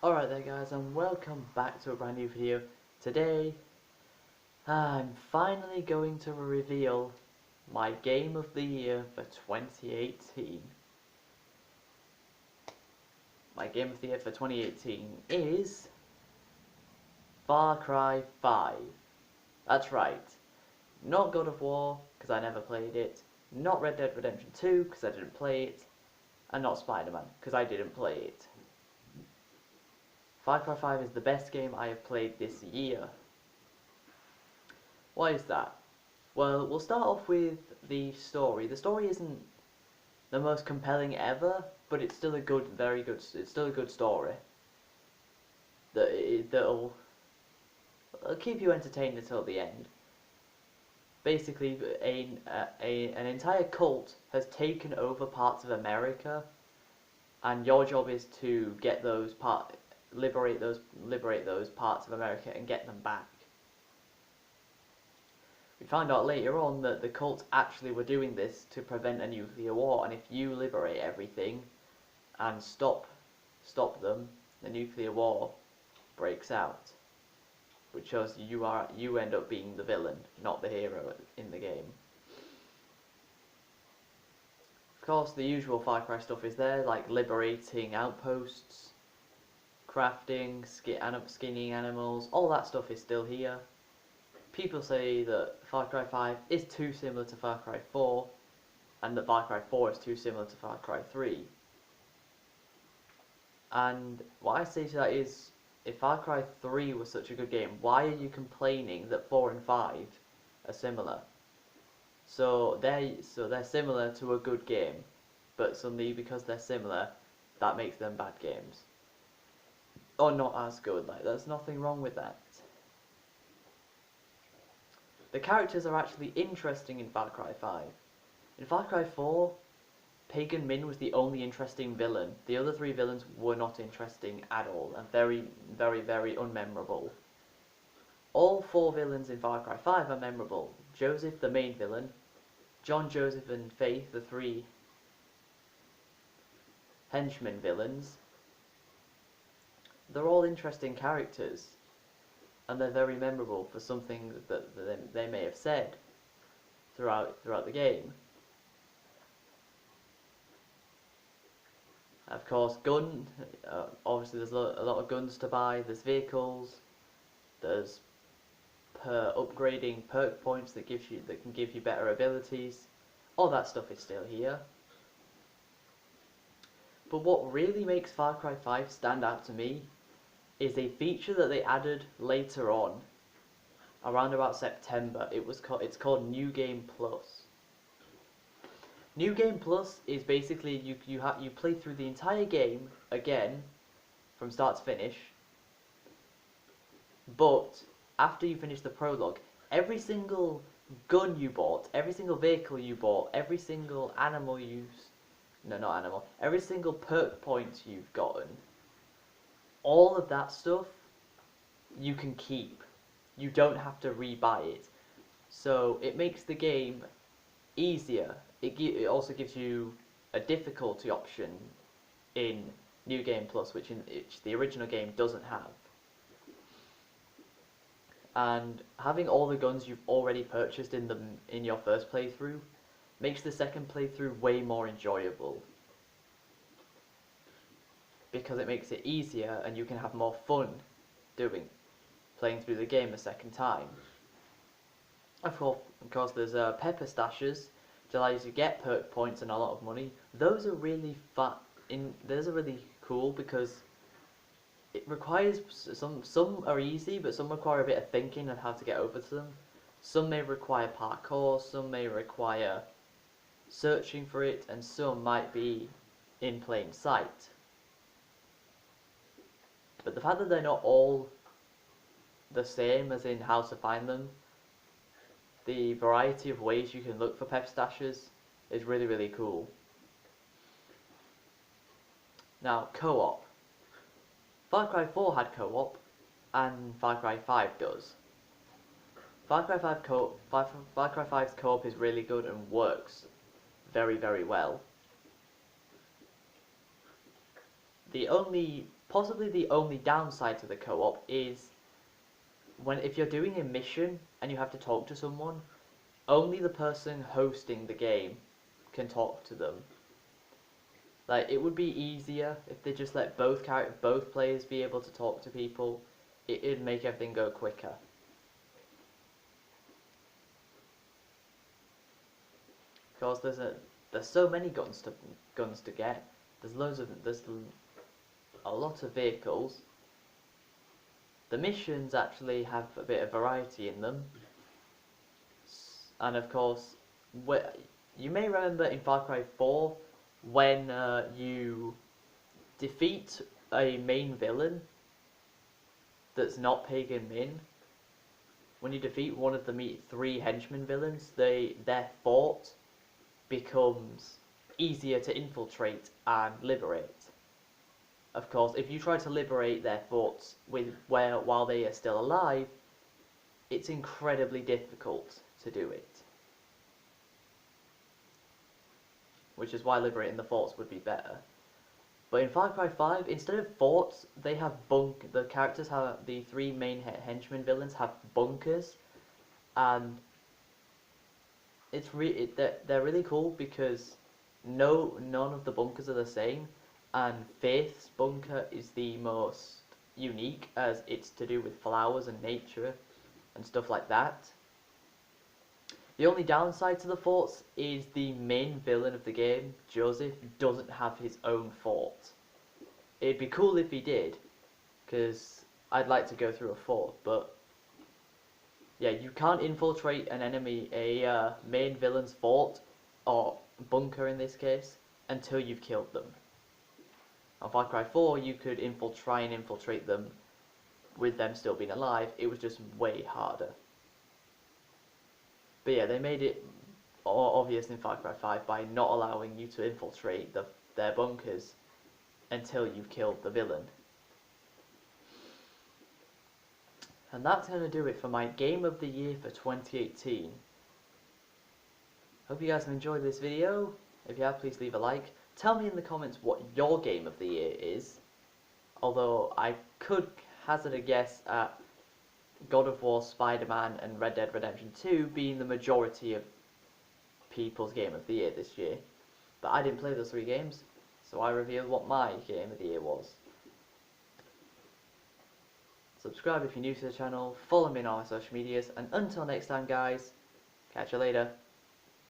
Alright there guys, and welcome back to a brand new video. Today, I'm finally going to reveal my game of the year for 2018. My game of the year for 2018 is Far Cry 5. That's right, not God of War, because I never played it, not Red Dead Redemption 2, because I didn't play it, and not Spider-Man, because I didn't play it. Far Cry 5 is the best game I have played this year. Why is that? Well, we'll start off with the story. The story isn't the most compelling ever, but it's still a good, it's still a good story. That'll keep you entertained until the end. Basically, an entire cult has taken over parts of America, and your job is to get liberate those parts of America and get them back. We find out later on that the cult actually were doing this to prevent a nuclear war, and if you liberate everything and stop them, the nuclear war breaks out, which shows you end up being the villain, not the hero in the game. Of course, the usual Far Cry stuff is there, like liberating outposts, crafting, skinning animals, all that stuff is still here. People say that Far Cry 5 is too similar to Far Cry 4, and that Far Cry 4 is too similar to Far Cry 3. And what I say to that is, if Far Cry 3 was such a good game, why are you complaining that 4 and 5 are similar? So they're similar to a good game, but suddenly because they're similar, that makes them bad games. Or not as good, like there's nothing wrong with that. The characters are actually interesting in Far Cry 5. In Far Cry 4, Pagan Min was the only interesting villain. The other three villains were not interesting at all, and very, very, very unmemorable. All four villains in Far Cry 5 are memorable. Joseph, the main villain, John, Joseph, and Faith, the three henchman villains. They're all interesting characters, and they're very memorable for something that they may have said throughout the game. Of course, obviously there's a lot of guns to buy, there's vehicles, there's upgrading perk points that can give you better abilities. All that stuff is still here. But what really makes Far Cry 5 stand out to me is a feature that they added later on, around about September. It's called New Game Plus. New Game Plus is basically you play through the entire game again from start to finish, but after you finish the prologue, every single gun you bought, every single vehicle you bought, every single every single perk point you've gotten, all of that stuff you can keep. You don't have to rebuy it. So it makes the game easier. It also gives you a difficulty option in New Game Plus, which the original game doesn't have. And having all the guns you've already purchased in your first playthrough makes the second playthrough way more enjoyable, because it makes it easier and you can have more fun playing through the game a second time. Of course, there's pepper stashes that allow you to get perk points and a lot of money. Those are really those are really cool because it requires some are easy, but some require a bit of thinking on how to get over to them. Some may require parkour, some may require searching for it, and some might be in plain sight. But the fact that they're not all the same as in how to find them, the variety of ways you can look for pep stashes is really, really cool. Now, co-op. Far Cry 4 had co-op, and Far Cry 5 does. Far Cry 5's co-op is really good and works very, very well. The only possibly the only downside to the co-op is if you're doing a mission and you have to talk to someone, only the person hosting the game can talk to them. Like, it would be easier if they just let both players be able to talk to people. It'd make everything go quicker. Because there's so many guns to get. There's a lot of vehicles. The missions actually have a bit of variety in them. And of course, you may remember in Far Cry 4 when you defeat a main villain that's not Pagan Min. When you defeat one of the 3 henchmen villains, their fort becomes easier to infiltrate and liberate. Of course, if you try to liberate their forts while they are still alive, it's incredibly difficult to do it. Which is why liberating the forts would be better. But in Far Cry 5, instead of forts, they have the characters have, the 3 main henchmen villains have bunkers, and they're really cool because none of the bunkers are the same, and Faith's bunker is the most unique as it's to do with flowers and nature and stuff like that. The only downside to the forts is the main villain of the game, Joseph, doesn't have his own fort. It'd be cool if he did, because I'd like to go through a fort, but yeah, you can't infiltrate a main villain's fort, or bunker in this case, until you've killed them. On Far Cry 4, you could try and infiltrate them with them still being alive. It was just way harder. But yeah, they made it obvious in Far Cry 5 by not allowing you to infiltrate their bunkers until you've killed the villain. And that's going to do it for my Game of the Year for 2018. Hope you guys have enjoyed this video. If you have, please leave a like. Tell me in the comments what your Game of the Year is. Although I could hazard a guess at God of War, Spider-Man and Red Dead Redemption 2 being the majority of people's Game of the Year this year. But I didn't play those 3 games, so I revealed what my Game of the Year was. Subscribe if you're new to the channel, follow me on all my social medias, and until next time guys, catch you later.